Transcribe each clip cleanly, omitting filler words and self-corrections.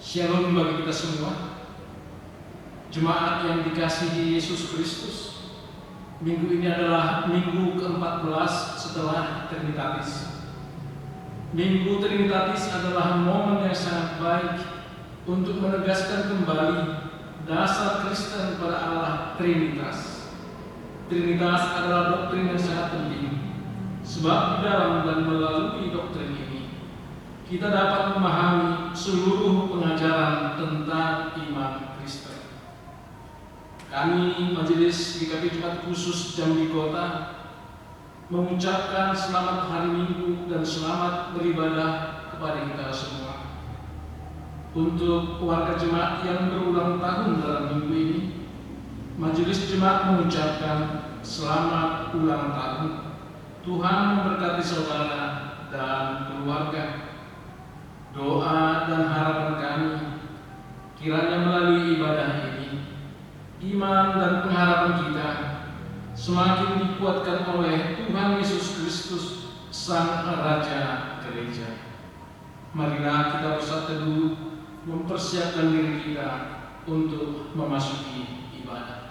Shalom bagi kita semua, jemaat yang dikasihi Yesus Kristus. Minggu ini adalah minggu ke-14 setelah Trinitatis. Minggu Trinitatis adalah momen yang sangat baik untuk menegaskan kembali dasar Kristen pada Allah Trinitas. Trinitas adalah doktrin yang sangat penting, sebab di dalam dan melalui doktrin ini kita dapat memahami seluruh pengajaran tentang iman Kristen. Kami Majelis GKP Jumat Khusus Jambi Kota mengucapkan selamat hari Minggu dan selamat beribadah kepada kita semua. Untuk warga jemaat yang berulang tahun dalam minggu ini, Majelis Jemaat mengucapkan selamat ulang tahun. Tuhan memberkati saudara dan keluarga. Doa dan harapan kami kiranya melalui ibadah ini, iman dan pengharapan kita semakin dikuatkan oleh Tuhan Yesus Kristus, Sang Raja Gereja. Marilah kita bersatu teduh mempersiapkan diri kita untuk memasuki ibadah.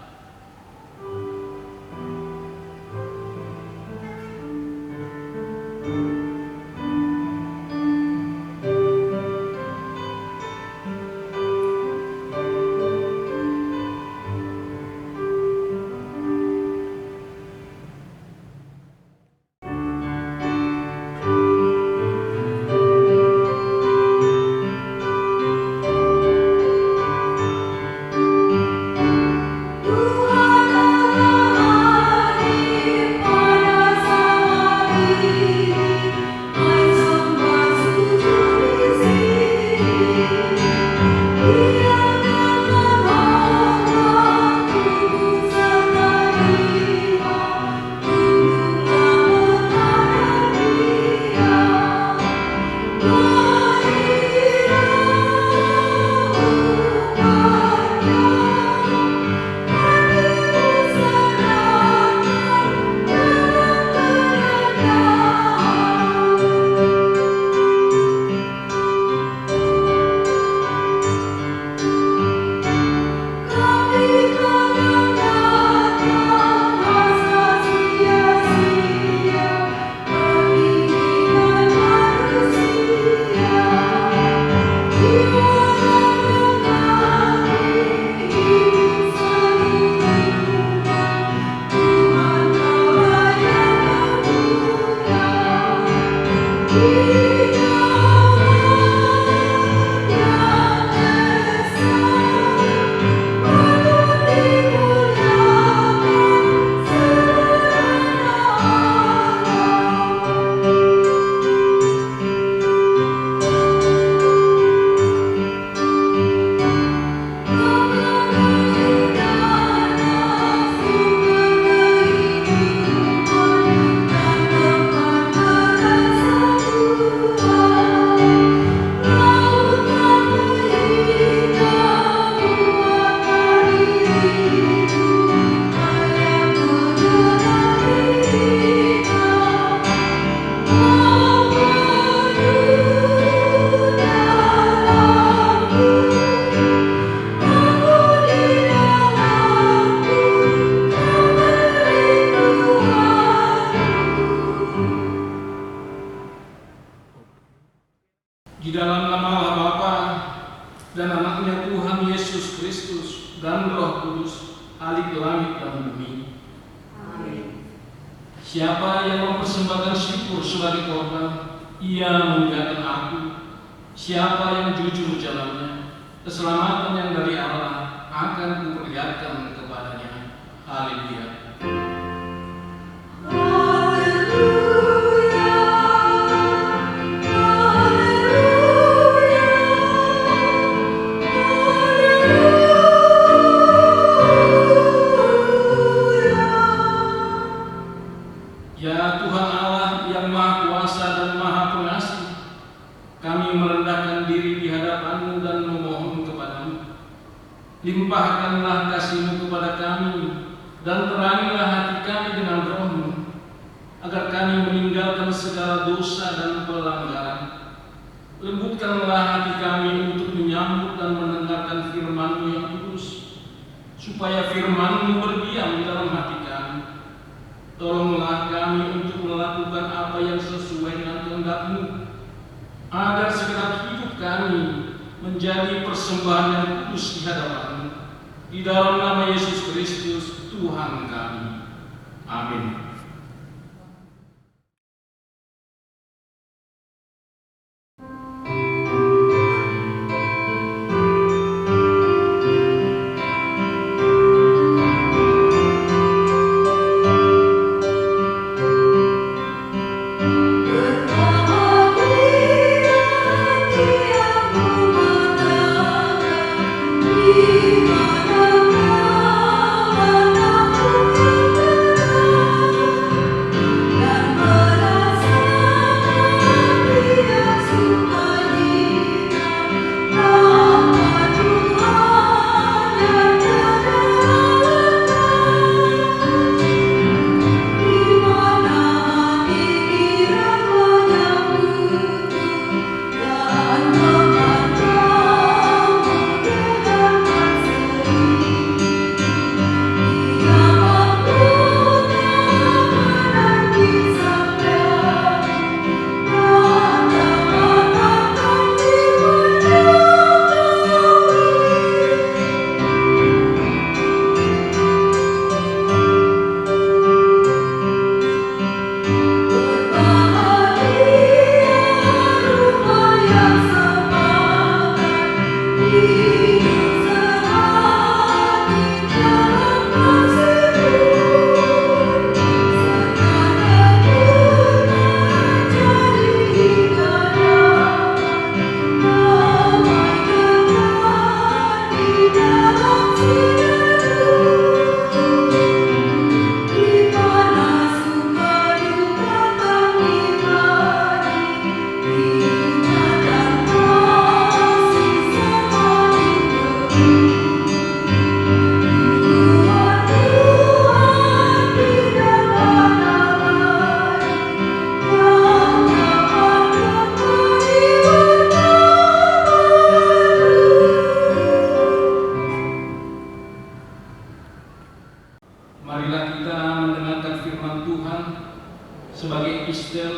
Di dalam nama Allah Bapa dan Anaknya Tuhan Yesus Kristus dan Roh Kudus, Alik langit dan bumi. Amin. Siapa yang mempersembahkan syukur sebagai korban, ia memuliakan aku. Siapa yang jujur jalannya, keselamatan yang dari Allah akan kuperlihatkan kepadanya. Haleluya. Ya Tuhan Allah yang Maha Kuasa dan Maha Pengasih, kami merendahkan diri di hadapan-Mu dan memohon kepada-Mu. Limpahkanlah kasih-Mu kepada kami dan terangilah hati kami dengan Roh-Mu, agar kami meninggalkan segala dosa dan pelanggaran. Lembutkanlah hati kami untuk menyambut supaya firman-Mu berdiam di dalam hati kami. Tolonglah kami untuk melakukan apa yang sesuai dengan kehendak-Mu, agar segenap hidup kami menjadi persembahan yang kudus di hadapan-Mu. Di dalam nama Yesus Kristus, Tuhan kami. Amin. Marilah kita mendengarkan firman Tuhan sebagai epistel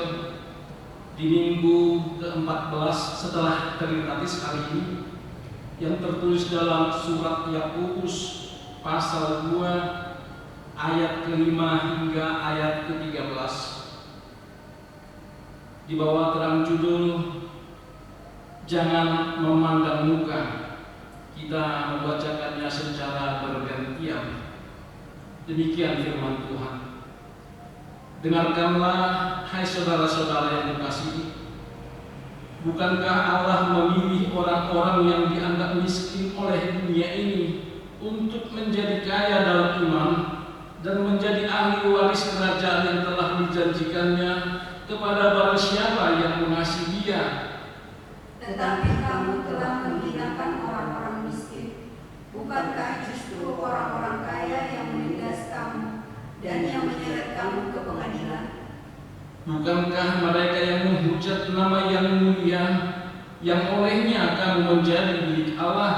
di minggu ke-14 setelah Trinitatis hari ini, yang tertulis dalam surat Yakobus pasal 2 ayat ke-5 hingga ayat ke-13. Di bawah terang judul Jangan Memandang Muka, kita membacakannya secara bergantian. Demikian firman Tuhan. Dengarkanlah, hai saudara-saudara yang kekasihi. Bukankah Allah memilih orang-orang yang dianggap miskin oleh dunia ini untuk menjadi kaya dalam iman dan menjadi ahli waris kerajaan yang telah dijanjikannya kepada barang siapa yang mengasihi Dia? Tetapi kamu telah menghinakan orang-orang miskin. Bukankah justru orang-orang kaya yang menindas kamu dan yang menyeret kamu ke pengadilan? Bukankah mereka yang menghujat nama yang mulia, yang olehnya kamu menjadi milik Allah?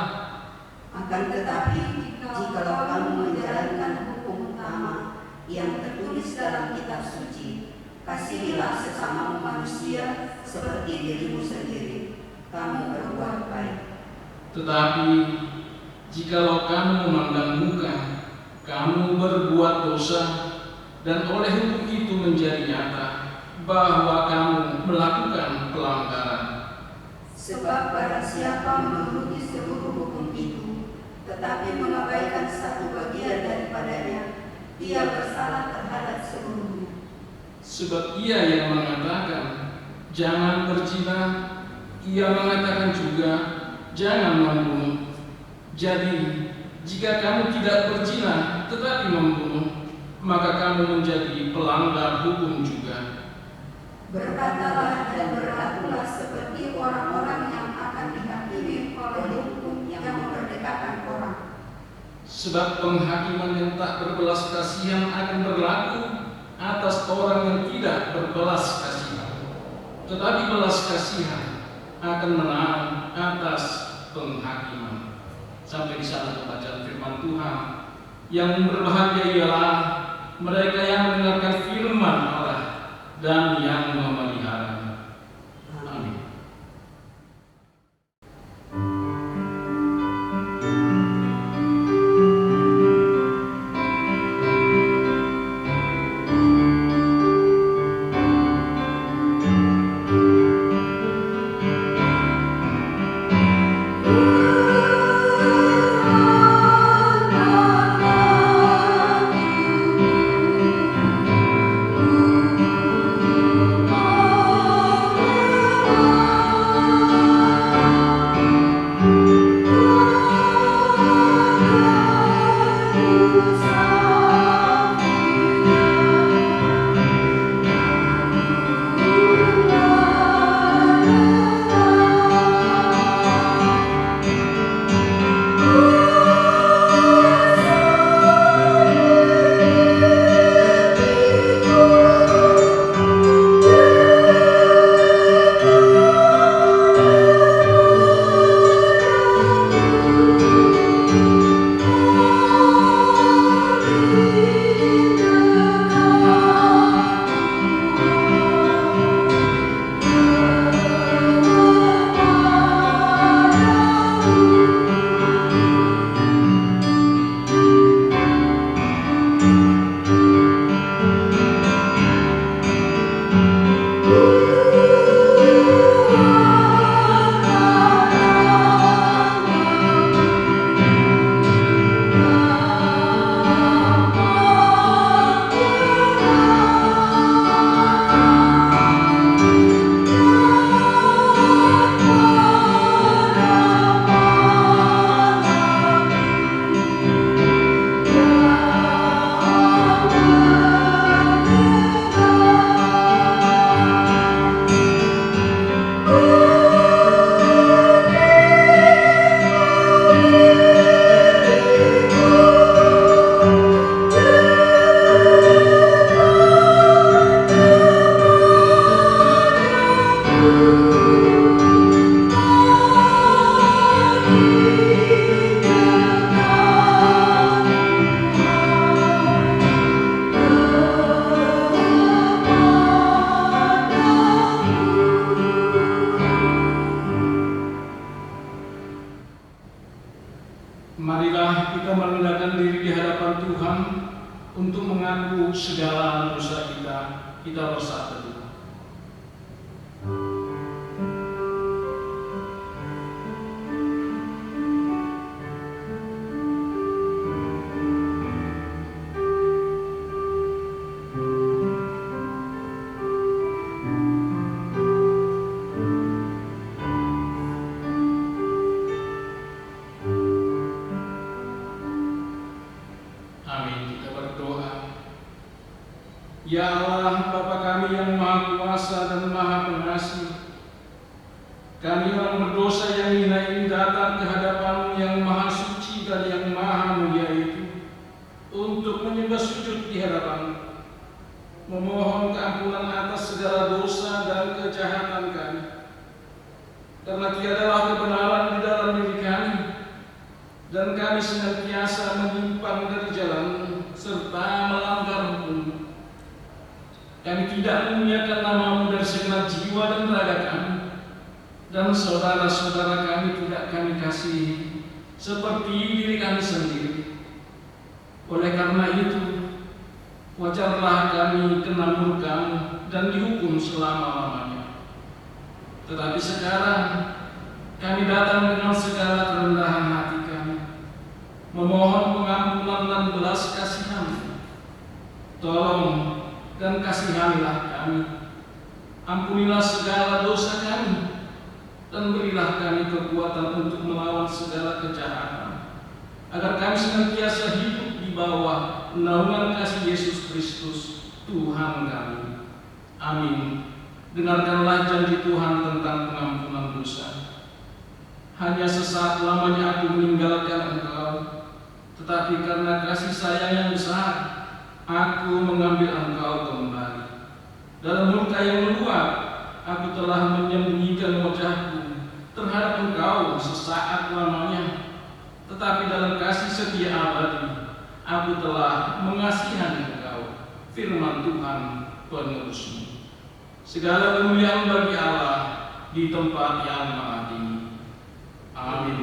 Akan tetapi, jikalau kamu menjalankan hukum utama yang tertulis dalam kitab suci, kasihilah sesama manusia seperti dirimu sendiri, kamu berbuat baik. Tetapi jikalau kamu memandang muka, kamu berbuat dosa, dan oleh hukum itu menjadi nyata bahwa kamu melakukan pelanggaran. Sebab barang siapa menuruti seluruh hukum itu, tetapi mengabaikan satu bagian daripadanya, dia bersalah terhadap seluruhnya. Sebab ia yang mengatakan, jangan berzina, ia mengatakan juga, jangan membunuh. Jadi, jika kamu tidak berzina tetapi membunuh, maka kamu menjadi pelanggar hukum juga. Berkatalah dan berlakulah seperti orang-orang yang akan dihakimi oleh hukum yang memerdekakan orang. Sebab penghakiman yang tak berbelas kasihan akan berlaku atas orang yang tidak berbelas kasihan, tetapi belas kasihan akan menang atas penghakiman. Sampai di sana pembacaan firman Tuhan. Yang berbahagia ialah mereka yang mendengarkan firman Allah dan yang memeliharanya. Amin. Marilah kita merendahkan diri di hadapan Tuhan untuk mengaku segala dosa kita. Kita bersatu. Ya Allah, Bapa kami yang Maha Kuasa dan Maha Pengasih, kami orang berdosa yang hina ini datang ke hadapan-Mu yang Maha Suci dan yang Maha Mulia itu untuk menyembah sujud di hadapan-Mu, memohon keampunan atas segala dosa dan kejahatan kami, karena tiadalah kebenaran di dalam diri kami, dan kami senantiasa menyimpang dari jalan-Mu serta melanggar hukum-Mu. Kami tidak memuliakan nama-Mu dari segenap jiwa dan raga kami, dan saudara-saudara kami tidak kami kasihi seperti diri kami sendiri. Oleh karena itu, wajarlah kami kena murka-Mu dan dihukum selama-lamanya. Tetapi sekarang kami datang dengan segala kerendahan hati kami, memohon pengampunan dan belas kasihan-Mu. Tolong dan kasihanilah kami, ampunilah segala dosa kami, dan berilah kami kekuatan untuk melawan segala kejahatan, agar kami senantiasa hidup di bawah naungan kasih Yesus Kristus, Tuhan kami. Amin. Dengarkanlah janji Tuhan tentang pengampunan dosa. Hanya sesaat lamanya aku meninggalkan Engkau, tetapi karena kasih sayang yang besar, aku mengambil Engkau kembali. Dalam murka yang meluap, aku telah menyembunyikan wajahku terhadap Engkau sesaat lamanya. Tetapi dalam kasih setia abadi, aku telah mengasihani engkau, firman Tuhan penebusmu. Segala kemuliaan bagi Allah di tempat yang maha tinggi. Amin.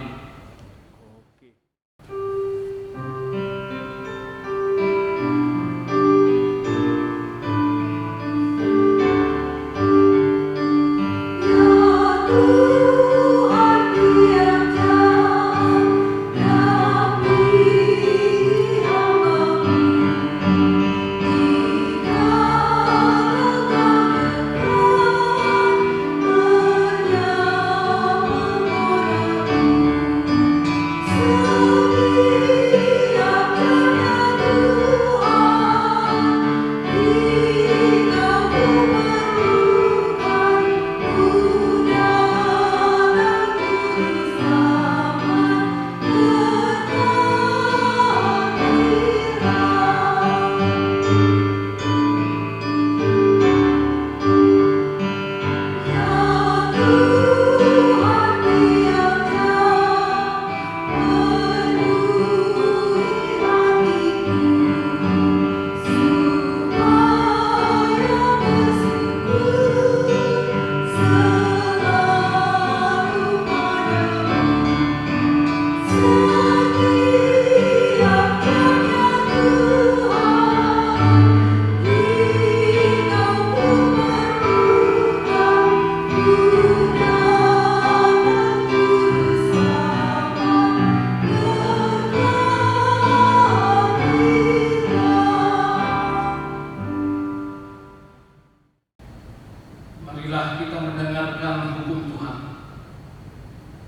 Marilah kita mendengarkan hukum Tuhan.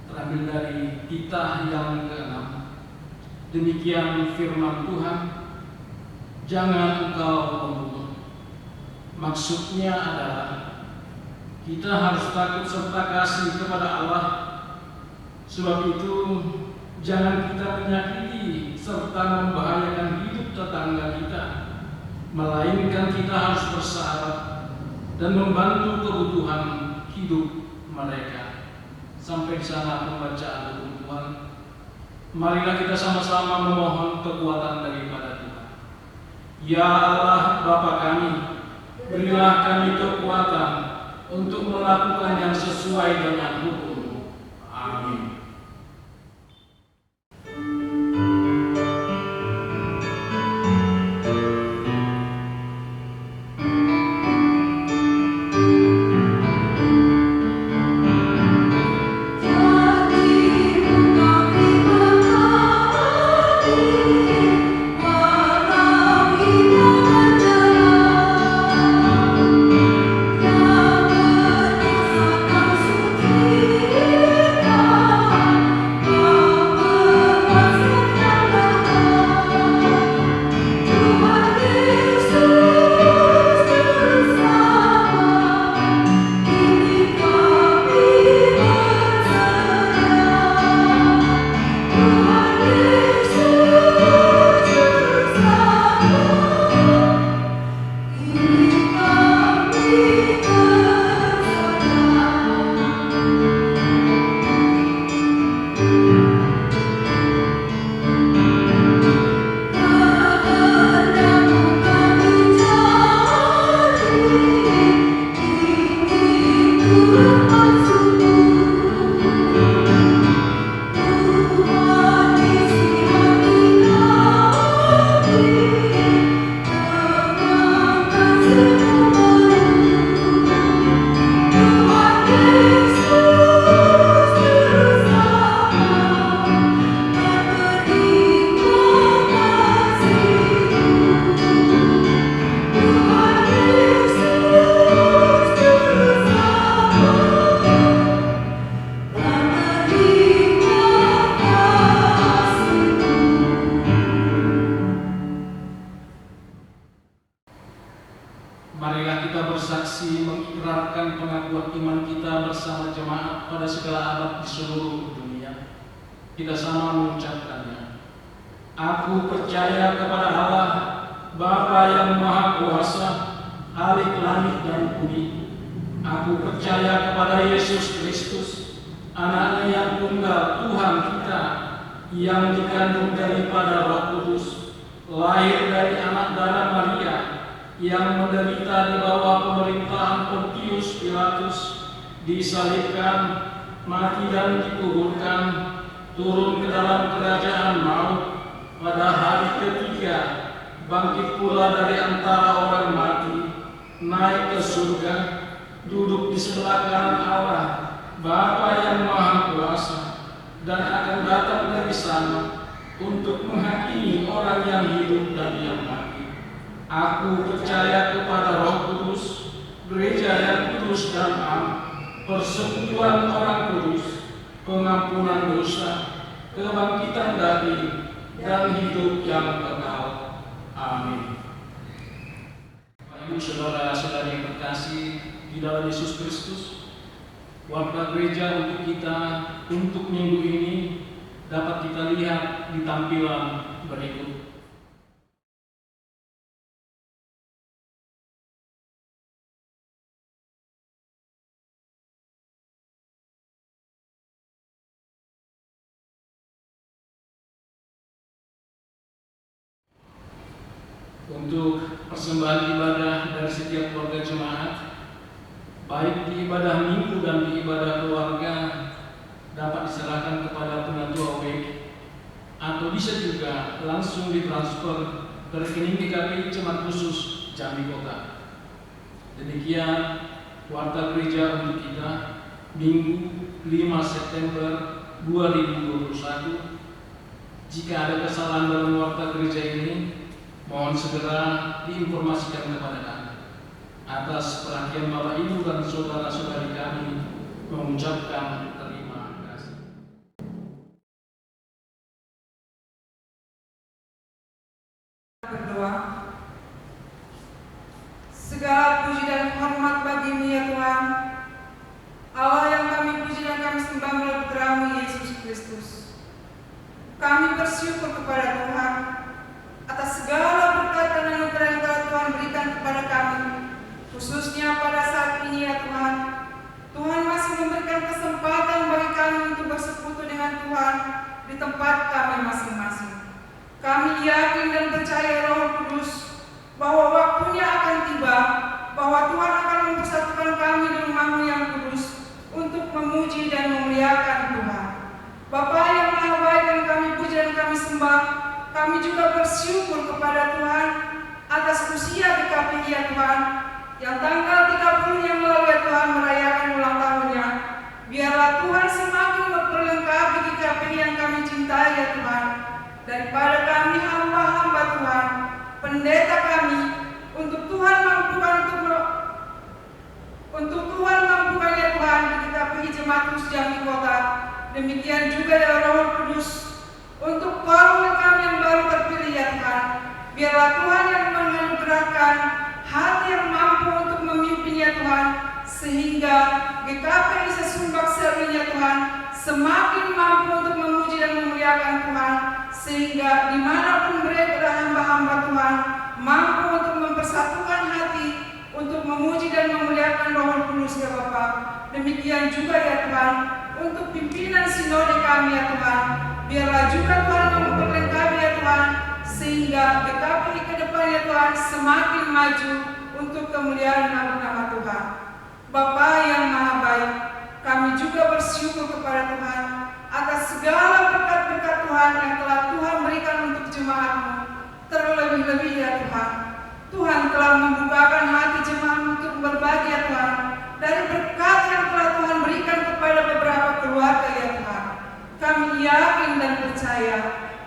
Terambil dari Titah yang ke-6. Demikian firman Tuhan, jangan engkau membunuh. Maksudnya adalah kita harus takut serta kasih kepada Allah. Sebab itu jangan kita menyakiti serta membahayakan hidup tetangga kita, melainkan kita harus bersahabat dan membantu kebutuhan hidup mereka. Sampai di sana pembacaan hukum Tuhan. Marilah kita sama-sama memohon kekuatan daripada Tuhan. Ya Allah Bapa kami, berilah kami kekuatan untuk melakukan yang sesuai dengan hukum-Mu. Amin. Marilah kita bersaksi mengikrarkan pengakuan iman kita bersama jemaat pada segala abad di seluruh dunia. Kita sama mengucapkannya. Aku percaya kepada Allah, Bapa yang Maha Kuasa, Khalik langit dan bumi. Aku percaya kepada Yesus Kristus, Anaknya yang tunggal Tuhan kita, yang dikandung daripada Roh Kudus, lahir dari anak darah Maria, yang menderita di bawah pemerintahan Pontius Pilatus, disalibkan, mati dan dikuburkan, turun ke dalam kerajaan maut, pada hari ketiga bangkit pula dari antara orang mati, naik ke surga, duduk di sebelah kanan Allah, Bapa yang Maha Kuasa, dan akan datang dari sana untuk menghakimi orang yang hidup dan yang mati. Aku percaya kepada Roh Kudus, gereja yang kudus dan am, persekutuan orang kudus, pengampunan dosa, kebangkitan dari dan hidup yang kekal. Amin. Ibu saudara-saudari yang terkasih di dalam Yesus Kristus, warta gereja untuk kita untuk minggu ini dapat kita lihat di tampilan berikut. Untuk persembahan ibadah dari setiap keluarga jemaat, baik di ibadah minggu dan di ibadah keluarga, dapat diserahkan kepada penentu OWK, atau bisa juga langsung ditransfer ke rekening GKPI Jemaat Khusus Jambi Kota. Demikian warta gereja untuk kita Minggu 5 September 2021. Jika ada kesalahan dalam warta gereja ini, mohon segera diinformasikan kepada kami. Atas perhatian Bapak Ibu dan saudara-saudari kami mengucapkan terima kasih. Berdoa. Segala puji dan hormat bagi-Mu ya Tuhan, Allah yang kami puji dan kami sembah melalui putra-Mu Yesus Kristus. Kami bersyukur kepada Tuhan atas segala berkat dan anugerah yang telah Tuhan berikan kepada kami, khususnya pada saat ini ya Tuhan. Tuhan masih memberikan kesempatan bagi kami untuk bersekutu dengan Tuhan di tempat kami masing-masing. Kami yakin dan percaya Roh Kudus bahwa waktunya akan tiba, bahwa Tuhan akan mempersatukan kami di rumah-Mu yang kudus untuk memuji dan memuliakan Tuhan. Bapa yang Maha Baik yang kami puji dan kami sembah, kami juga bersyukur kepada Tuhan atas usia GKPI ya Tuhan, yang tanggal 30 yang lalu ya Tuhan merayakan ulang tahunnya. Biarlah Tuhan semakin memperlengkapi GKPI yang kami cintai ya Tuhan, daripada kami hamba-hamba Tuhan, pendeta kami, untuk Tuhan mampukan ya Tuhan di GKPI Jemaat Khusus Jambi Kota. Demikian juga ya Roh Kudus, untuk para kami yang baru terpilih ya Tuhan, biarlah Tuhan yang menganugerahkan hati yang mampu untuk memimpin ya Tuhan, sehingga GKPI Sesumbak Seruni ya Tuhan semakin mampu untuk memuji dan memuliakan Tuhan, sehingga dimanapun berada hamba-hamba Tuhan mampu untuk mempersatukan hati untuk memuji dan memuliakan Roh Kudus ya Bapa. Demikian juga ya Tuhan untuk pimpinan sinode kami ya Tuhan, biarlah juga Tuhan memperlengkapi ya Tuhan, sehingga GKPI ke depan ya Tuhan semakin maju untuk kemuliaan nama Tuhan. Bapa yang Maha Baik, kami juga bersyukur kepada Tuhan atas segala berkat-berkat Tuhan yang telah Tuhan berikan untuk jemaat-Mu. Terlebih-lebih ya Tuhan, Tuhan telah membukakan hati jemaat untuk berbagi ya Tuhan dari berkat yang telah Tuhan berikan kepada beberapa keluarga ya Tuhan. Kami yakin dan percaya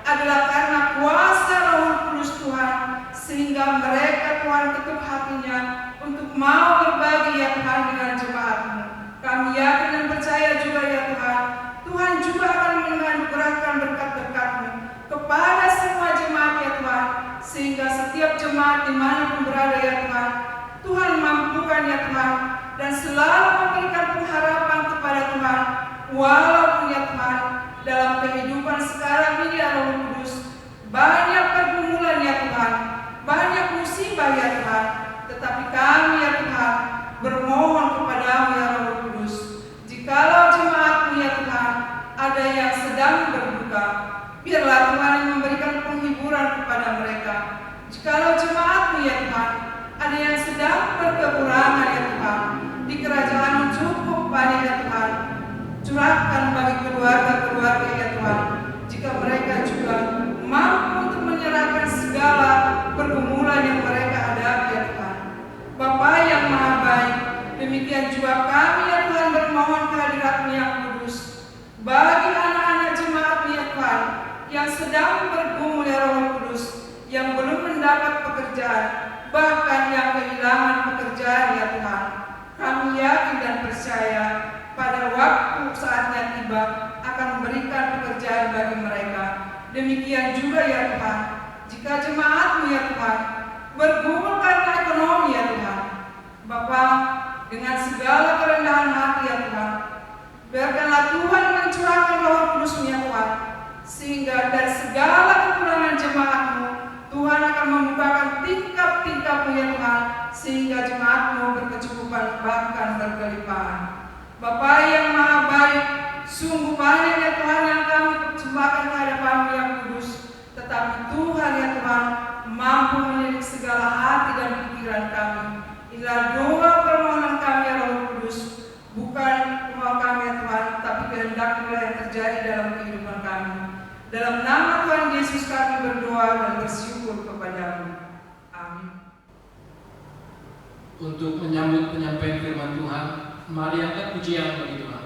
adalah karena kuasa Roh Kudus Tuhan, sehingga mereka Tuhan ketuk hatinya untuk mau berbagi ya Tuhan dengan jemaat-Mu. Kami yakin dan percaya juga ya Tuhan, Tuhan juga akan menganugerahkan berkat-berkat-Mu kepada semua jemaat ya Tuhan, sehingga setiap jemaat dimanapun berada ya Tuhan, Tuhan mampukan ya Tuhan, dan selalu memberikan pengharapan kepada Tuhan, walaupun ya Tuhan dalam kehidupan sekarang ini ya Roh Kudus banyak pergumulan ya Tuhan, banyak musibah ya Tuhan, tetapi kami ya Tuhan bermohon kepada-Mu ya Roh Kudus, jikalau jemaat-Mu ya Tuhan ada yang sedang berduka, biarlah Tuhan yang memberikan penghiburan kepada mereka, curahkan bagi keluarga-keluarga ya Tuhan, jika mereka juga mampu untuk menyerahkan segala pergumulan yang mereka hadapi ya Tuhan. Bapa yang Maha Baik, demikian juga kami ya Tuhan bermohon kehadirat-Mu yang kudus bagi anak-anak jemaat-Mu ya Tuhan yang sedang bergumul ya Roh Kudus, yang belum mendapat pekerjaan, bahkan yang kehilangan pekerjaan ya Tuhan. Kami yakin dan percaya pada waktu saatnya tiba akan memberikan pekerjaan bagi mereka. Demikian juga ya Tuhan, jika jemaat-Mu ya Tuhan bergumul karena ekonomi ya Tuhan, Bapa, dengan segala kerendahan hati ya Tuhan, biarkanlah Tuhan mencurahkan Roh Kudus-Mu ya Tuhan, sehingga dari segala kekurangan jemaat-Mu, Tuhan akan membukakan tingkap-tingkap-Mu ya Tuhan, sehingga jemaat-Mu berkecukupan bahkan berkelimpahan. Bapa yang Maha Baik, sungguh banyak ya Tuhan yang kami persembahkan kehadapan-Mu yang kudus, tetapi Tuhan ya Tuhan mampu menilik segala hati dan pikiran kami. Inilah doa permohonan kami ya Roh Kudus, bukan kemauan kami ya Tuhan, tapi kehendak-Mu yang terjadi dalam kehidupan kami. Dalam nama Tuhan Yesus kami berdoa dan bersyukur kepada-Mu. Amin. Untuk menyambut penyampaian firman Tuhan, mari angkat pujian bagi Tuhan.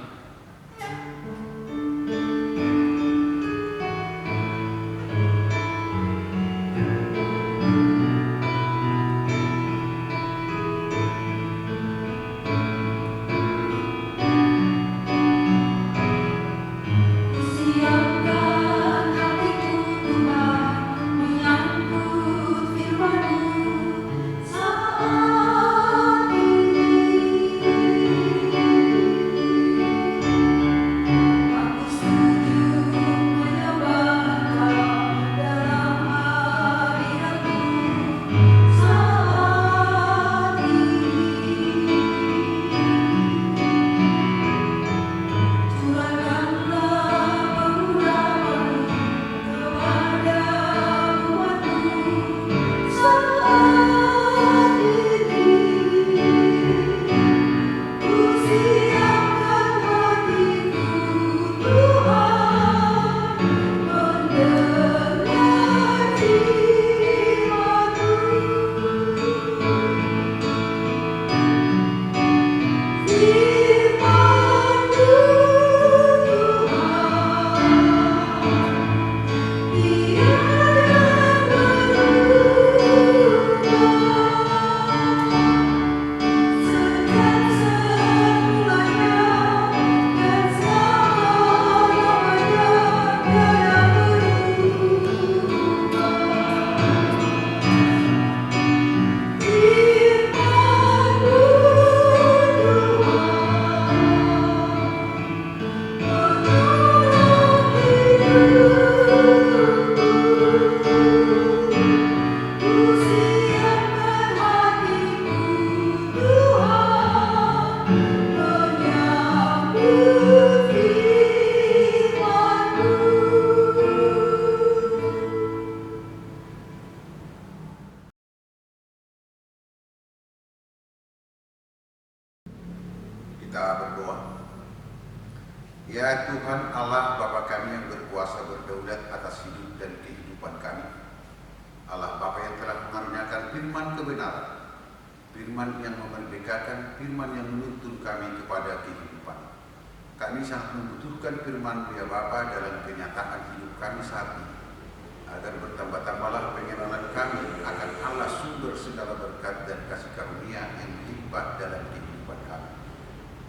Kita berdoa. Ya Tuhan Allah Bapa kami yang berkuasa berdaulat atas hidup dan kehidupan kami, Allah Bapa yang telah mengaruniakan firman kebenaran, firman yang memerdekakan, firman yang menuntun kami kepada kehidupan. Kami sangat membutuhkan firman ya Bapa dalam kenyataan hidup kami saat ini, agar bertambah-tambahlah pengenalan kami akan Allah sumber segala berkat dan kasih karunia yang melimpah dalam kehidupan kami.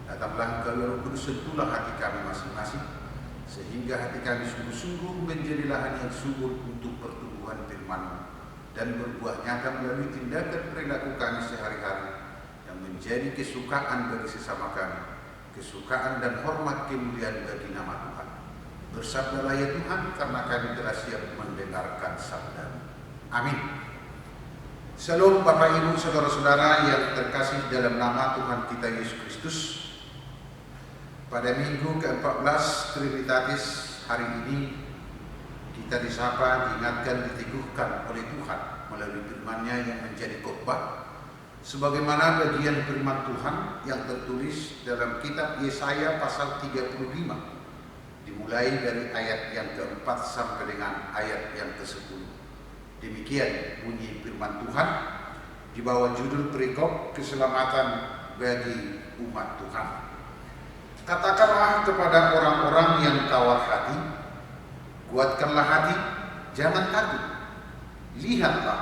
Datanglah Engkau ya Roh Kudus, sentuhlah hati kami masing-masing, sehingga hati kami sungguh-sungguh menjadi lahan yang subur untuk pertumbuhan firman dan berbuah nyata melalui tindakan perilaku kami sehari-hari yang menjadi kesukaan bagi sesama kami, kesukaan dan hormat kemuliaan bagi nama Tuhan. Bersabdalah ya Tuhan, karena kami telah siap mendengarkan sabda-Mu. Amin. Salam Bapak Ibu Saudara-saudara yang terkasih dalam nama Tuhan kita Yesus Kristus. Pada minggu ke-14 Trinitatis hari ini kita disapa, diingatkan, diteguhkan oleh Tuhan melalui firman-Nya yang menjadi khotbah sebagaimana bagian firman Tuhan yang tertulis dalam kitab Yesaya pasal 35, dimulai dari ayat yang keempat sampai dengan ayat yang ke-10. Demikian bunyi firman Tuhan di bawah judul perikop keselamatan bagi umat Tuhan. Katakanlah kepada orang-orang yang tawar hati, kuatkanlah hati, jangan takut. Lihatlah,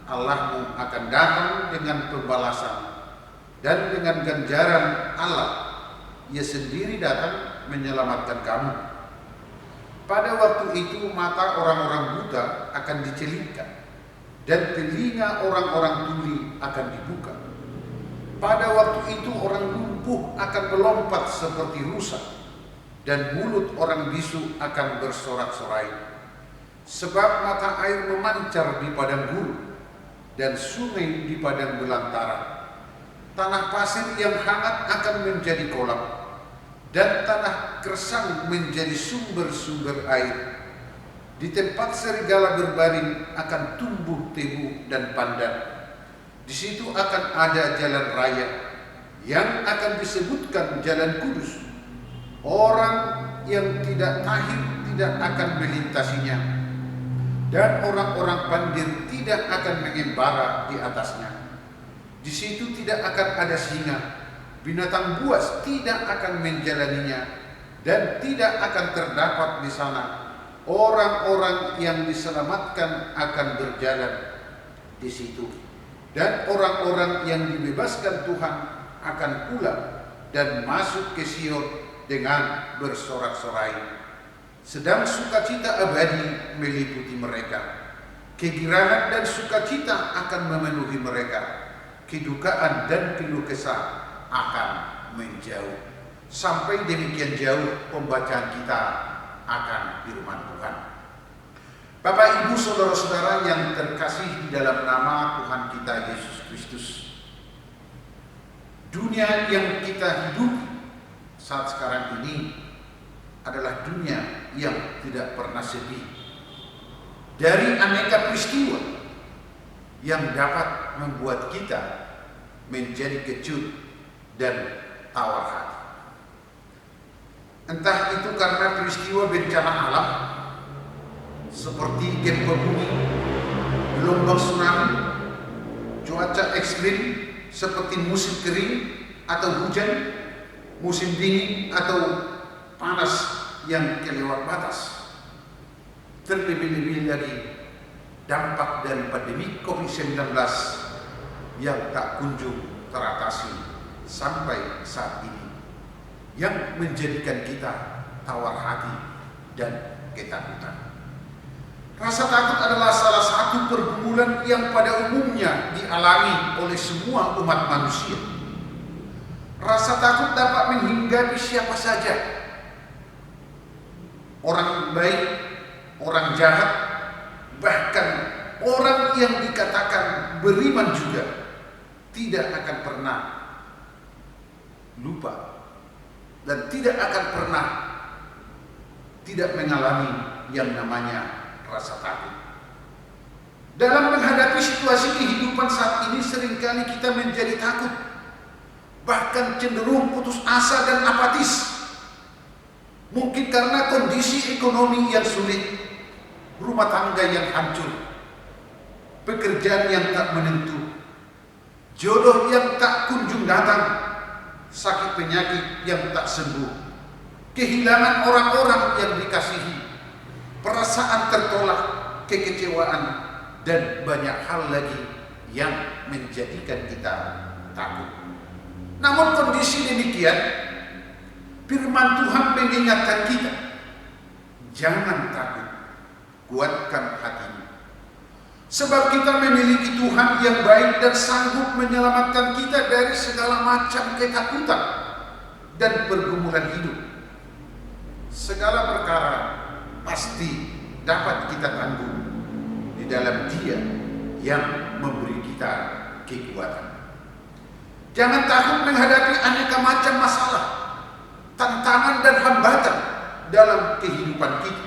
Allahmu akan datang dengan pembalasan dan dengan ganjaran Allah. Ia sendiri datang menyelamatkan kamu. Pada waktu itu mata orang-orang buta akan dicelupkan dan telinga orang-orang tuli akan dibuka. Pada waktu itu orang lumpuh akan melompat seperti rusa dan mulut orang bisu akan bersorak-sorai. Sebab mata air memancar di padang gurun dan sungai di padang belantara. Tanah pasir yang hangat akan menjadi kolam dan tanah kersang menjadi sumber-sumber air. Di tempat serigala berbaring akan tumbuh tebu dan pandan. Di situ akan ada jalan raya yang akan disebutkan jalan kudus. Orang yang tidak tahir tidak akan melintasinya, dan orang-orang pandir tidak akan mengembara di atasnya. Di situ tidak akan ada singa, binatang buas tidak akan menjalaninya, dan tidak akan terdapat di sana. Orang-orang yang diselamatkan akan berjalan di situ, dan orang-orang yang dibebaskan Tuhan akan pulang dan masuk ke Sion dengan bersorak-sorai. Sedang sukacita abadi meliputi mereka. Kegirangan dan sukacita akan memenuhi mereka. Kedukaan dan keluh kesah akan menjauh. Sampai demikian jauh pembacaan kita akan firman Tuhan. Bapak, Ibu, saudara-saudara yang terkasih di dalam nama Tuhan kita Yesus Kristus, dunia yang kita hidupi saat sekarang ini adalah dunia yang tidak pernah sepi dari aneka peristiwa yang dapat membuat kita menjadi kecut dan tawar hati. Entah itu karena peristiwa bencana alam seperti gempa bumi, gelombang tsunami, cuaca ekstrim seperti musim kering atau hujan, musim dingin atau panas yang kelewat batas. Terlebih-lebih lagi dampak dari pandemi COVID-19 yang tak kunjung teratasi sampai saat ini, yang menjadikan kita tawar hati dan ketakutan. Rasa takut adalah salah satu pergumulan yang pada umumnya dialami oleh semua umat manusia. Rasa takut dapat menghinggapi siapa saja, orang baik, orang jahat, bahkan orang yang dikatakan beriman juga tidak akan pernah lupa dan tidak akan pernah tidak mengalami yang namanya rasa takut. Dalam menghadapi situasi kehidupan saat ini, seringkali kita menjadi takut, bahkan cenderung putus asa dan apatis. Mungkin karena kondisi ekonomi yang sulit, rumah tangga yang hancur, pekerjaan yang tak menentu, jodoh yang tak kunjung datang, sakit penyakit yang tak sembuh, kehilangan orang-orang yang dikasihi, perasaan tertolak, kekecewaan, dan banyak hal lagi yang menjadikan kita takut. Namun kondisi demikian, firman Tuhan mengingatkan kita, jangan takut, kuatkan hatimu. Sebab kita memiliki Tuhan yang baik dan sanggup menyelamatkan kita dari segala macam ketakutan dan pergumulan hidup. Segala perkara pasti dapat kita tanggung di dalam Dia yang memberi kita kekuatan. Jangan takut menghadapi aneka macam masalah, tantangan dan hambatan dalam kehidupan kita.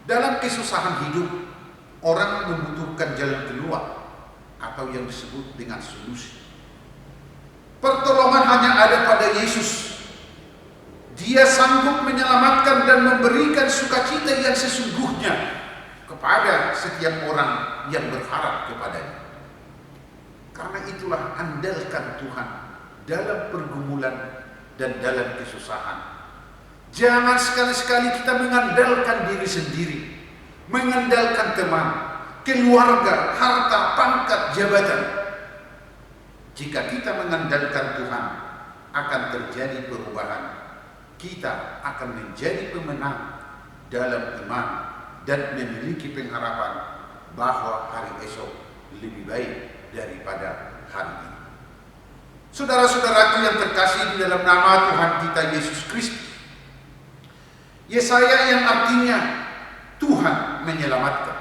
Dalam kesusahan hidup, orang membutuhkan jalan keluar, atau yang disebut dengan solusi. Pertolongan hanya ada pada Yesus. Dia sanggup menyelamatkan dan memberikan sukacita yang sesungguhnya kepada setiap orang yang berharap kepadanya. Karena itulah andalkan Tuhan dalam pergumulan dan dalam kesusahan. Jangan sekali-sekali kita mengandalkan diri sendiri, mengandalkan teman, keluarga, harta, pangkat, jabatan. Jika kita mengandalkan Tuhan, akan terjadi perubahan. Kita akan menjadi pemenang dalam iman dan memiliki pengharapan bahwa hari esok lebih baik daripada hari ini. Saudara-saudaraku yang terkasih di dalam nama Tuhan kita Yesus Kristus, Yesaya yang artinya Tuhan menyelamatkan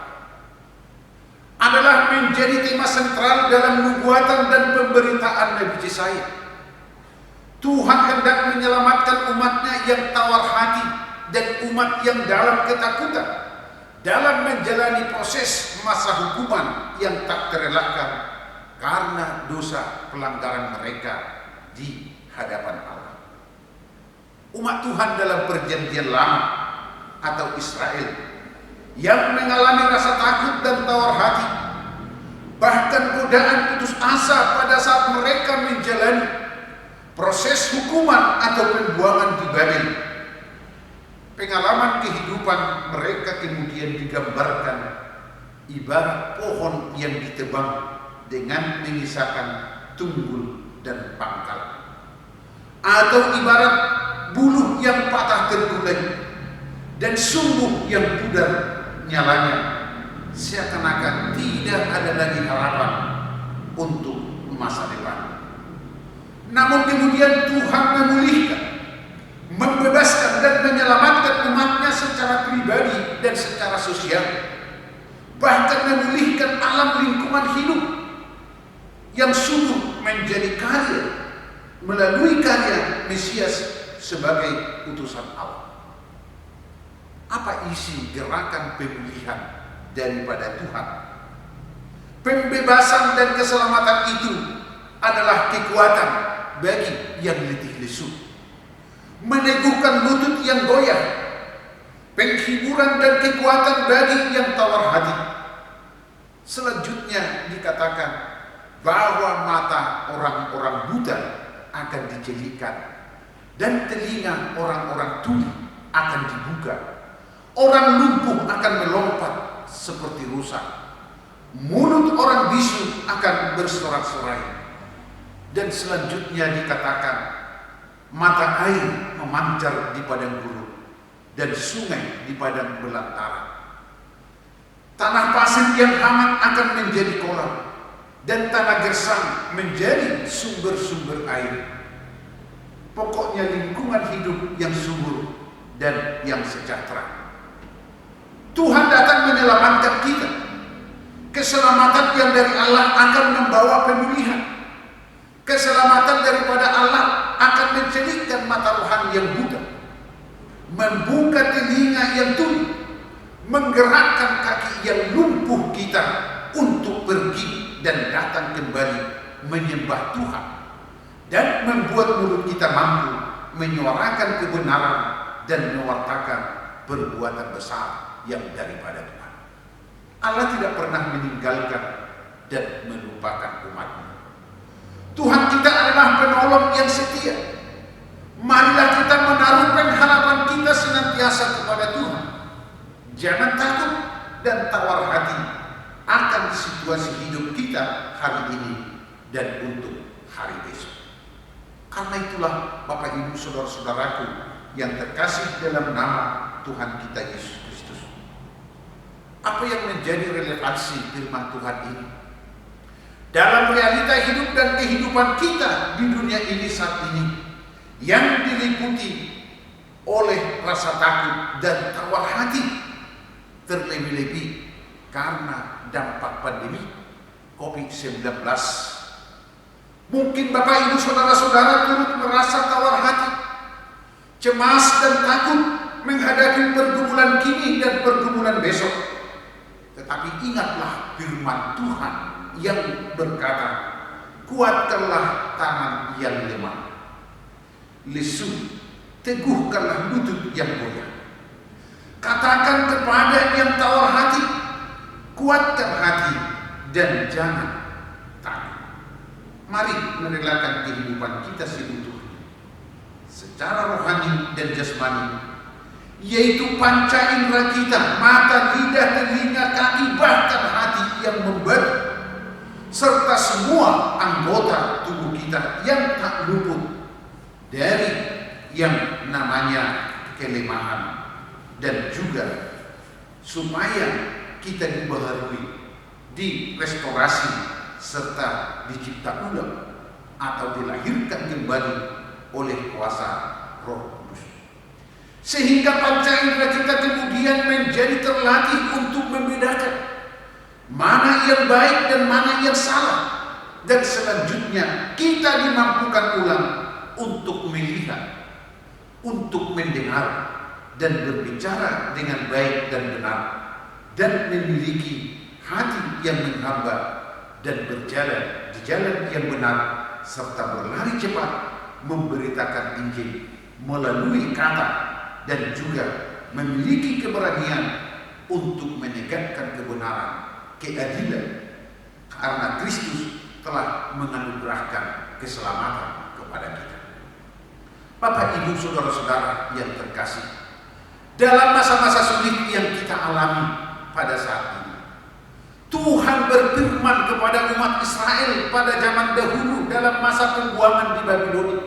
adalah menjadi tema sentral dalam nubuatan dan pemberitaan Nabi Yesaya. Tuhan hendak menyelamatkan umatnya yang tawar hati dan umat yang dalam ketakutan dalam menjalani proses masa hukuman yang tak terelakkan karena dosa pelanggaran mereka di hadapan Allah. Umat Tuhan dalam perjanjian lama atau Israel yang mengalami rasa takut dan tawar hati, bahkan godaan putus asa pada saat mereka menjalani proses hukuman atau pembuangan di Babel. Pengalaman kehidupan mereka kemudian digambarkan ibarat pohon yang ditebang dengan menyisakan tunggul dan pangkal, atau ibarat buluh yang patah tergulai dan sumbu yang pudar nyalanya, seakan-akan tidak ada lagi harapan untuk masa depan. Namun kemudian Tuhan memulihkan, membebaskan dan menyelamatkan umatnya secara pribadi dan secara sosial, bahkan memulihkan alam lingkungan hidup yang sungguh menjadi karya melalui karya Mesias sebagai utusan Allah. Apa isi gerakan pemulihan daripada Tuhan? Pembebasan dan keselamatan itu adalah kekuatan bagi yang letih lesu, meneguhkan lutut yang goyah, penghiburan dan kekuatan bagi yang tawar hati. Selanjutnya dikatakan bahwa mata orang-orang buta akan dijelikan dan telinga orang-orang tuli akan dibuka. Orang lumpuh akan melompat seperti rusa, mulut orang bisu akan bersorak-sorai. Dan selanjutnya dikatakan mata air memancar di padang gurun dan sungai di padang belantara. Tanah pasir yang hangat akan menjadi kolam dan tanah gersang menjadi sumber-sumber air. Pokoknya lingkungan hidup yang subur dan yang sejahtera. Tuhan datang menyelamatkan kita. Keselamatan yang dari Allah akan membawa pemulihan. Keselamatan daripada Allah akan mencelikkan mata rohani yang buta, membuka telinga yang tuli, menggerakkan kaki yang lumpuh kita untuk pergi dan datang kembali menyembah Tuhan, dan membuat mulut kita mampu menyuarakan kebenaran dan mewartakan perbuatan besar yang daripada Tuhan. Allah tidak pernah meninggalkan dan melupakan umatnya. Tuhan kita adalah penolong yang setia. Marilah kita menaruh pengharapan kita senantiasa kepada Tuhan. Jangan takut dan tawar hati akan situasi hidup kita hari ini dan untuk hari besok. Karena itulah Bapak Ibu saudara-saudaraku yang terkasih dalam nama Tuhan kita Yesus Kristus. Apa yang menjadi relevansi firman Tuhan ini dalam realita hidup dan kehidupan kita di dunia ini saat ini, yang diliputi oleh rasa takut dan tawar hati, terlebih-lebih karena dampak pandemi COVID-19. Mungkin Bapak Ibu saudara-saudara turut merasa tawar hati, cemas dan takut menghadapi pergumulan kini dan pergumulan besok. Tetapi ingatlah firman Tuhan yang berkata, kuatkanlah tangan yang lemah, lesu, teguhkanlah lutut yang goyah. Katakan kepada yang tawar hati, kuatkan hati dan jangan takut. Mari merelakan kehidupan kita seutuhnya, secara rohani dan jasmani, yaitu panca indera kita, mata, lidah, telinga, kaki, bahkan hati yang membatu, serta semua anggota tubuh kita yang tak luput dari yang namanya kelemahan, dan juga supaya kita dibaharui, direstorasi, serta dicipta ulang atau dilahirkan kembali oleh kuasa Roh Kudus, sehingga panca indera kita kemudian menjadi terlatih untuk membedakan mana yang baik dan mana yang salah, dan selanjutnya kita dimampukan ulang untuk melihat, untuk mendengar dan berbicara dengan baik dan benar, dan memiliki hati yang menghamba dan berjalan di jalan yang benar, serta berlari cepat memberitakan Injil melalui kata, dan juga memiliki keberanian untuk menegakkan kebenaran, keadilan, karena Kristus telah menganugerahkan keselamatan kepada kita. Bapak, Ibu, saudara-saudara yang terkasih, dalam masa-masa sulit yang kita alami pada saat ini, Tuhan berfirman kepada umat Israel pada zaman dahulu dalam masa pembuangan di Babilonia,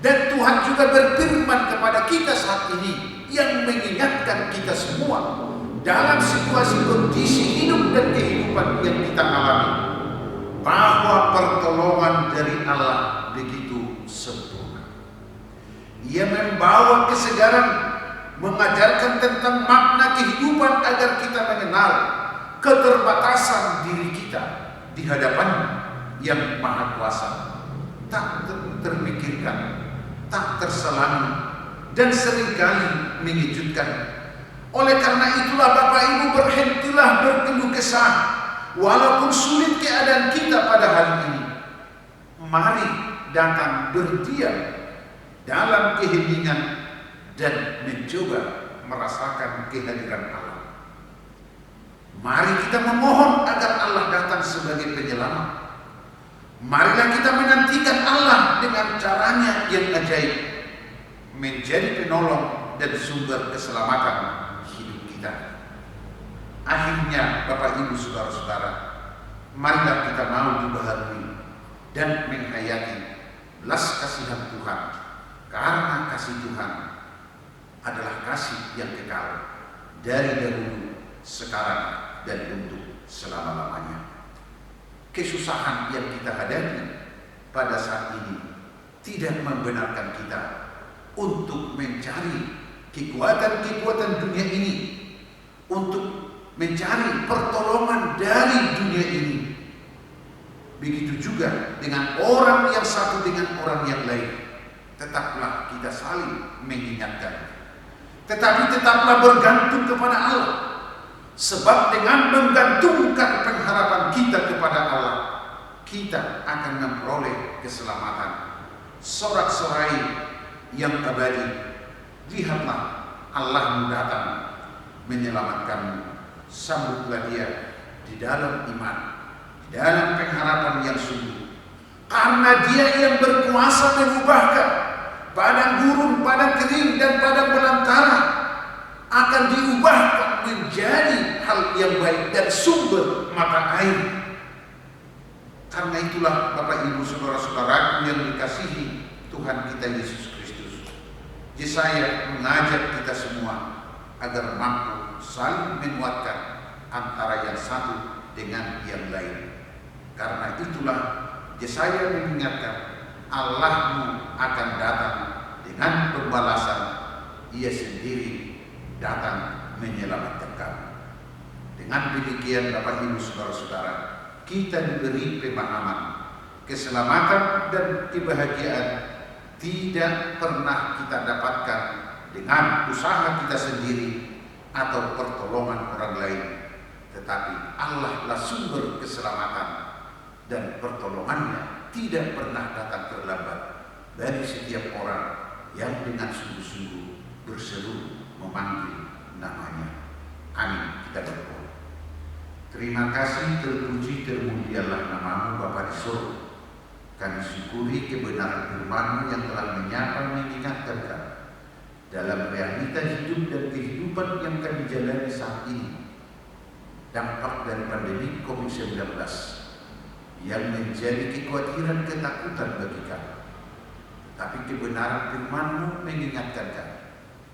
dan Tuhan juga berfirman kepada kita saat ini yang mengingatkan kita semua dalam situasi kondisi hidup dan kehidupan yang kita alami, bahwa pertolongan dari Allah begitu sempurna. Ia membawa kesegaran, mengajarkan tentang makna kehidupan agar kita mengenal keterbatasan diri kita di hadapan yang Maha Kuasa, tak terpikirkan, tak terselami, dan seringkali mengejutkan. Oleh karena itulah Bapak Ibu, berhentilah berkeluh kesah walaupun sulit keadaan kita pada hari ini. Mari datang berdiam dalam keheningan dan mencoba merasakan kehadiran Allah. Mari kita memohon agar Allah datang sebagai penyelamat. Marilah kita menantikan Allah dengan caranya yang ajaib, menjadi penolong dan sumber keselamatan hidup kita. Akhirnya Bapak Ibu saudara-saudara, marilah kita mau dibaharui dan menghayati belas kasihan Tuhan, karena kasih Tuhan adalah kasih yang kekal dari dahulu, sekarang, dan untuk selama-lamanya. Kesusahan yang kita hadapi pada saat ini tidak membenarkan kita untuk mencari kekuatan-kekuatan dunia ini, untuk mencari pertolongan dari dunia ini. Begitu juga dengan orang yang satu dengan orang yang lain. Tetaplah kita saling mengingatkan, tetapi tetaplah bergantung kepada Allah. Sebab dengan menggantungkan pengharapan kita kepada Allah, kita akan memperoleh keselamatan sorak-sorai yang abadi. Lihatlah, Allah datang menyelamatkanmu. Sambutlah Dia di dalam iman, di dalam pengharapan yang sungguh, karena Dia yang berkuasa mengubahkan padang gurun, padang kering, dan padang belantara akan diubahkan menjadi hal yang baik dan sumber mata air. Karena itulah Bapak Ibu saudara-saudaraku yang dikasihi Tuhan kita Yesus Kristus, Yesaya mengajak kita semua agar mampu saling menguatkan antara yang satu dengan yang lain. Karena itulah Yesaya mengingatkan, Allahmu akan datang dengan pembalasan, Ia sendiri datang menyelamatkan kamu. Dengan demikian Bapak Ibu saudara-saudara, kita diberi pemahaman keselamatan dan kebahagiaan tidak pernah kita dapatkan dengan usaha kita sendiri atau pertolongan orang lain, tetapi Allah lah sumber keselamatan dan pertolongannya tidak pernah datang terlambat bagi setiap orang yang dengan sungguh-sungguh berseru memanggil namanya. Amin. Kita berdoa. Terima kasih, terpuji, termulialah namamu Bapa di surga. Kami syukuri kebenaran firman-Mu yang telah menyapa mengingatkan kami dalam realita hidup dan kehidupan yang kami jalani saat ini, dampak dari pandemi COVID-19 yang menjadi kekhawatiran ketakutan bagi kami. Tapi kebenaran firman-Mu mengingatkan kami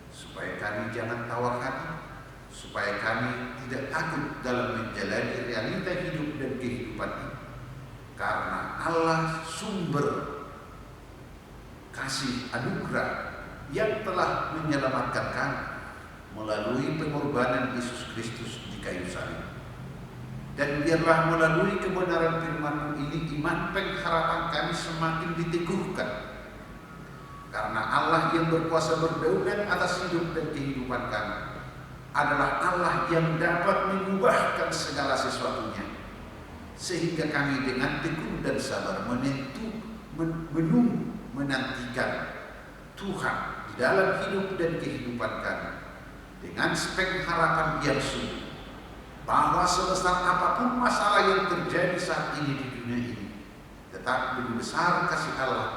supaya kami jangan tawar hati, supaya kami tidak takut dalam menjalani realita hidup dan kehidupan ini. Karena Allah sumber kasih anugerah yang telah menyelamatkan kami melalui pengorbanan Yesus Kristus di kayu salib. Dan biarlah melalui kebenaran firman-Mu ini iman pengharapan kami semakin diteguhkan. Karena Allah yang berkuasa berdaulat atas hidup dan kehidupan kami adalah Allah yang dapat mengubahkan segala sesuatunya, sehingga kami dengan tekun dan sabar menunggu, menantikan Tuhan di dalam hidup dan kehidupan kami dengan pengharapan yang sungguh bahwa sebesar apapun masalah yang terjadi saat ini di dunia ini, tetap lebih besar kasih Allah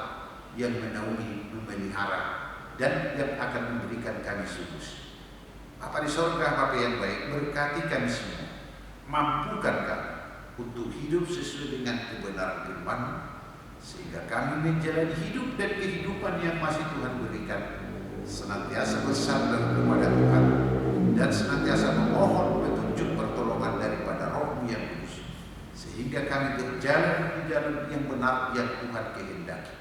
yang menaungi, memelihara, dan yang akan memberikan kami solusi. Bapa di sorga, Bapa yang baik, berkati kami semua, mampukan kami untuk hidup sesuai dengan kebenaran firman-Mu, sehingga kami menjalani hidup dan kehidupan yang masih Tuhan berikan, senantiasa bersandar kepada Tuhan dan senantiasa memohon petunjuk pertolongan daripada Roh-Mu yang kudus, sehingga kami berjalan di jalan yang benar yang Tuhan kehendaki.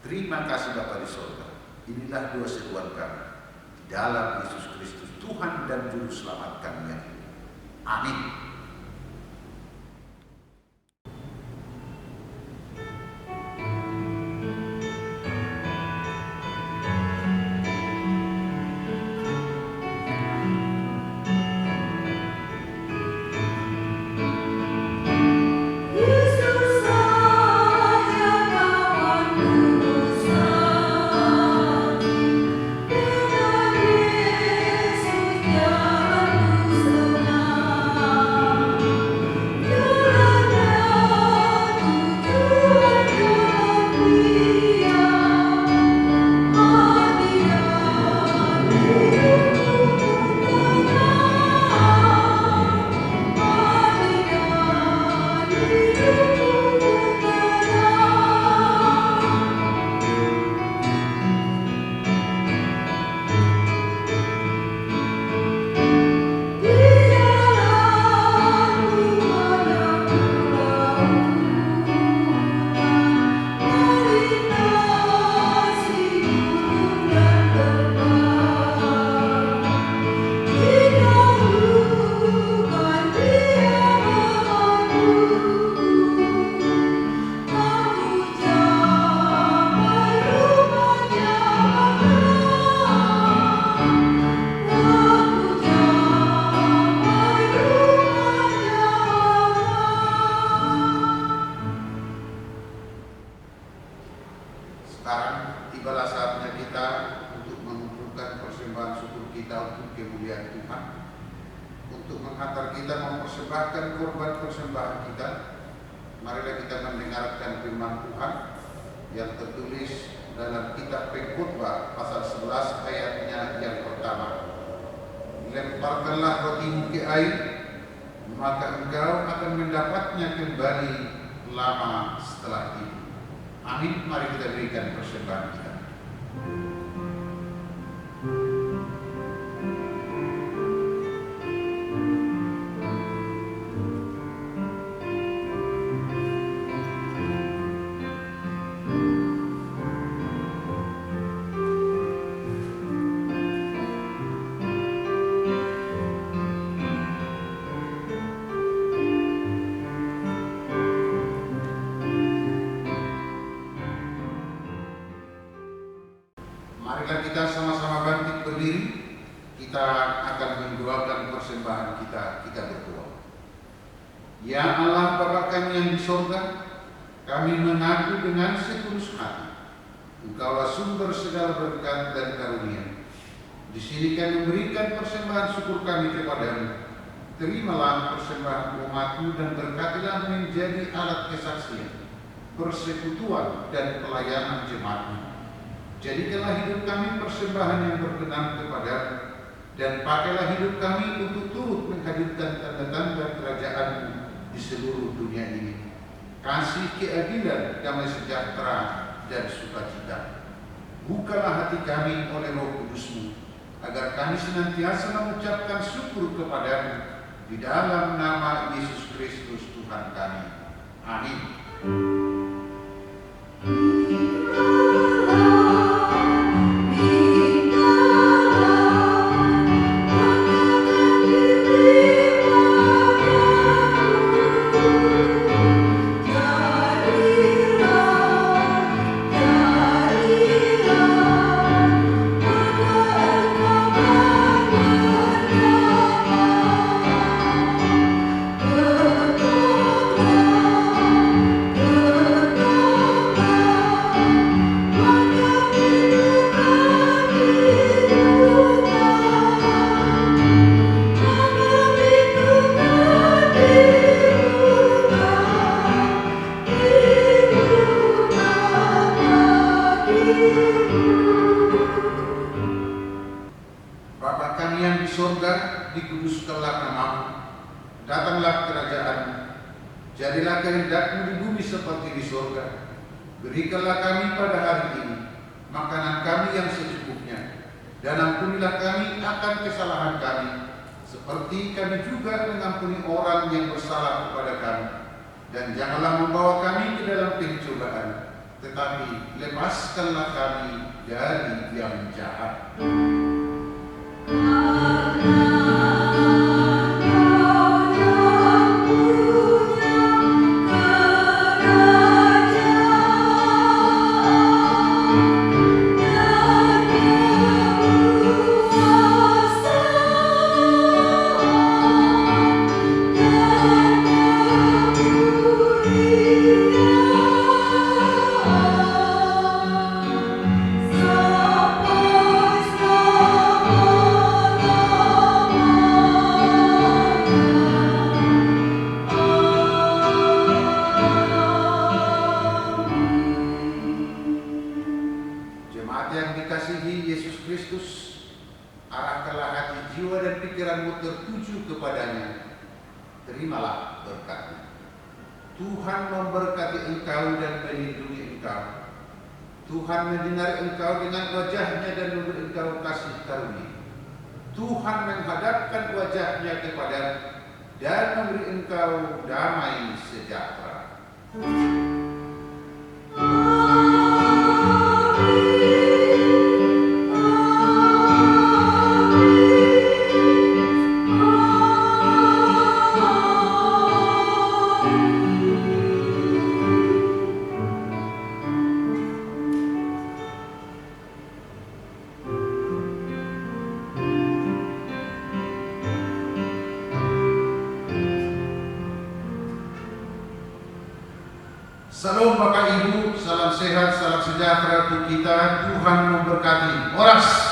Terima kasih Bapa di sorga. Inilah doa seruan kami di dalam Yesus Kristus, Tuhan dan Juru Selamat kami yang hidup. Amin. Marilah kita sama-sama bangkit berdiri. Kita akan mendoakan persembahan kita. Kita berdoa. Ya Allah Bapa kami yang di sorga, kami mengaku dengan setulus hati Engkaulah sumber segala berkat dan karunia. Di sini kami memberikan persembahan syukur kami kepadamu. Terimalah persembahan umatmu dan berkatilah menjadi alat kesaksian, persekutuan dan pelayanan jemaatmu. Jadikanlah hidup kami persembahan yang berkenan kepadamu, dan pakailah hidup kami untuk turut menghadirkan tanda-tanda kerajaan-Mu di seluruh dunia ini. Kasih, keadilan, damai sejahtera, dan sukacita. Bukalah hati kami oleh Roh Kudus-Mu, agar kami senantiasa mengucapkan syukur kepadamu di dalam nama Yesus Kristus Tuhan kami. Amin. Bapa kami yang di surga, dikuduskanlah namamu. Datanglah kerajaan-Mu. Jadilah kehendak-Mu di bumi seperti di surga. Berikanlah kami pada hari ini makanan kami yang secukupnya, dan ampunilah kami akan kesalahan kami, seperti kami juga mengampuni orang yang bersalah kepada kami. Dan janganlah membawa kami ke dalam pencobaan, tetapi lepaskanlah kami dari yang jahat. Tertuju kepadanya, terimalah berkat-Nya. Tuhan memberkati engkau dan melindungi engkau. Tuhan mendengar engkau dengan wajah-Nya dan memberi engkau kasih karunia. Tuhan menghadapkan wajah-Nya kepadamu dan memberi engkau damai sejahtera. Salam Bapak Ibu, salam sehat, salam sejahtera untuk kita. Tuhan memberkati. Oras.